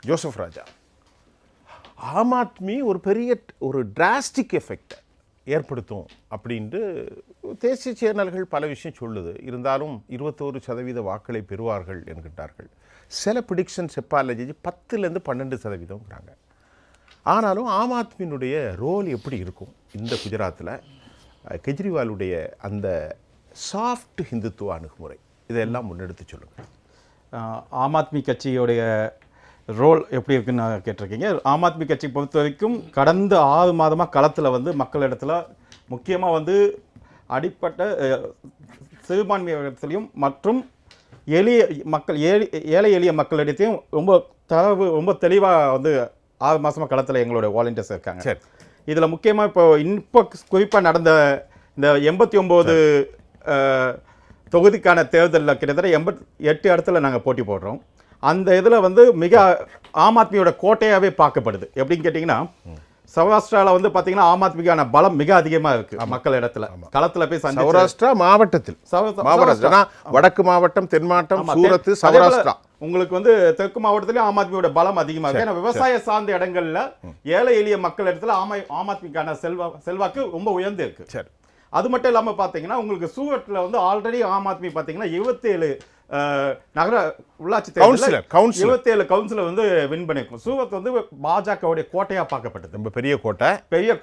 Joseph ராஜா, ஆம் ஆத்மி ஒரு பெரிய drastic எஃபெக்டை ஏற்படுத்தும் அப்படின்ட்டு தேசிய சேனல்கள் பல விஷயம் சொல்லுது. இருந்தாலும் 21% வாக்களை பெறுவார்கள் என்கின்றார்கள். சில ப்ரிடிக்ஷன் செப்பாலஜி 10-12%. ஆனாலும் ஆம் ஆத்மியினுடைய ரோல் எப்படி இருக்கும் இந்த குஜராத்தில்? கெஜ்ரிவாலுடைய அந்த சாஃப்ட் ஹிந்துத்துவ அணுகுமுறை இதெல்லாம் முன்னெடுத்து சொல்லுங்கள். ஆம் ஆத்மி கட்சியோடைய ரோல் எப்படி இருக்குன்னு கேட்டிருக்கீங்க. ஆம் ஆத்மி கட்சி பொறுத்த வரைக்கும் கடந்த 6 மாதமாக களத்தில் வந்து மக்களிடத்தில் முக்கியமாக வந்து அடிப்பட்ட சிறுபான்மையினத்திலையும் மற்றும் ஏழை எளிய மக்களிடத்தையும் ரொம்ப தெளிவாக வந்து 6 மாதமாக களத்தில் எங்களுடைய வாலண்டியர்ஸ் இருக்காங்க. சரி, இதில் முக்கியமாக இப்போ குறிப்பாக நடந்த இந்த 89 தொகுதிக்கான தேர்தலில் கிட்டத்தட்ட 88 இடத்துல நாங்கள் போட்டி போடுறோம். அந்த இதில் வந்து மிக ஆம் ஆத்மியோட கோட்டையாகவே பார்க்கப்படுது. எப்படின்னு கேட்டிங்கன்னா, சௌராஷ்டிராவில் வந்து பார்த்தீங்கன்னா ஆம் ஆத்மிக்கான பலம் மிக அதிகமாக இருக்குது மக்கள் இடத்துல. களத்தில் போய் சௌராஷ்டிரா மாவட்டத்தில் வடக்கு மாவட்டம், தென் மாவட்டம், சூரத், சௌராஷ்டிரா உங்களுக்கு வந்து தெற்கு மாவட்டத்திலேயும் ஆம் ஆத்மியோட பலம் அதிகமாக இருக்குது. ஏன்னா விவசாய சார்ந்த இடங்களில் ஏழை எளிய மக்கள் இடத்துல ஆம் ஆத்மிக்கான செல்வாக்கு ரொம்ப உயர்ந்து இருக்கு. சரி, அது மட்டும் இல்லாமல் பார்த்தீங்கன்னா உங்களுக்கு சூரத்தில் வந்து ஆல்ரெடி ஆம் ஆத்மி பார்த்தீங்கன்னா 27 நகர உள்ளாட்சி தேர்தலில் 27 கவுன்சிலர் வந்து வின் பண்ணியிருக்கும். சூரத் வந்து பாஜகவுடைய கோட்டையாக பார்க்கப்பட்டது. ரொம்ப பெரிய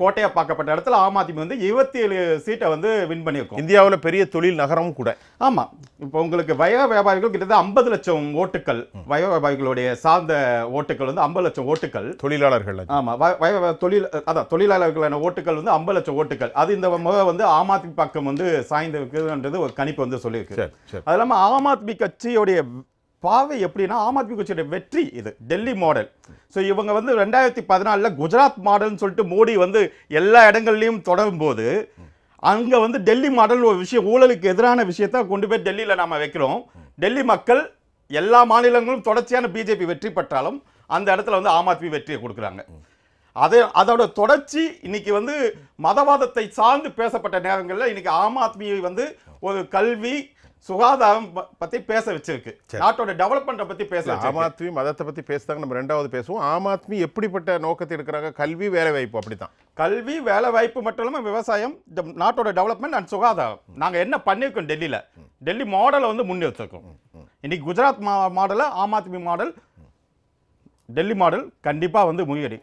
கோட்டையாக பார்க்கப்பட்ட இடத்துல ஆம் ஆத்மி வந்து 27 சீட்டை வந்து வின் பண்ணியிருக்கும். இந்தியாவில் பெரிய தொழில் நகரமும் கூட. ஆமாம், இப்போ உங்களுக்கு வய வியாபாரிகள் கிட்டத்தட்ட 50 லட்சம் ஓட்டுகள், வய வியாபாரிகளுடைய சார்ந்த ஓட்டுகள் வந்து 50 லட்சம் ஓட்டுகள். தொழிலாளர்கள், ஆமாம், தொழிலாளர்களான ஓட்டுகள் வந்து 50 லட்சம் ஓட்டுகள். அது இந்த முறை வந்து ஆம் ஆத்மி பக்கம் வந்து சாய்ந்து இருக்குன்றது ஒரு கணிப்பு வந்து சொல்லியிருக்கு. அது இல்லாமல் ஆம் ஆத்மி கட்சியோடைய பார்வை எப்படின்னா, ஆம் ஆத்மி கட்சியோட வெற்றி இது டெல்லி மாடல். ஸோ இவங்க வந்து 2014 குஜராத் மாடல்னு சொல்லிட்டு மோடி வந்து எல்லா இடங்கள்லையும் தொடரும் போது அங்கே வந்து டெல்லி மாடல் ஒரு விஷயம், ஊழலுக்கு எதிரான விஷயத்தை கொண்டு போய் டெல்லியில் நாம் வைக்கிறோம். டெல்லி மக்கள் எல்லா மாநிலங்களும் தொடர்ச்சியான பிஜேபி வெற்றி பெற்றாலும் அந்த இடத்துல வந்து ஆம் ஆத்மி வெற்றியை கொடுக்குறாங்க. அதோட தொடர்ச்சி இன்னைக்கு வந்து மதவாதத்தை சார்ந்து பேசப்பட்ட நேரங்களில் இன்னைக்கு ஆம் ஆத்மியை வந்து ஒரு கல்வி சுகாதாரம் பத்தி பேச வச்சிருக்கு, நாட்டோட டெவலப்மெண்ட்டை பத்தி பேச. ஆம் ஆத்மி மதத்தை பத்தி பேசுறாங்க, நம்ம ரெண்டாவது பேசுவோம். ஆம் ஆத்மி எப்படிப்பட்ட நோக்கத்தை எடுக்கிறாங்க? கல்வி, வேலை வாய்ப்பு. அப்படித்தான், கல்வி, வேலை வாய்ப்பு மட்டும் இல்லாமல் விவசாயம், நாட்டோட டெவலப்மெண்ட் அண்ட் சுகாதாரம். நாங்கள் என்ன பண்ணியிருக்கோம் டெல்லியில், டெல்லி மாடலை வந்து முன்னெடுத்திருக்கோம். இன்னைக்கு குஜராத் மாடலை ஆம் ஆத்மி மாடல், டெல்லி மாடல் கண்டிப்பாக வந்து முறியடி.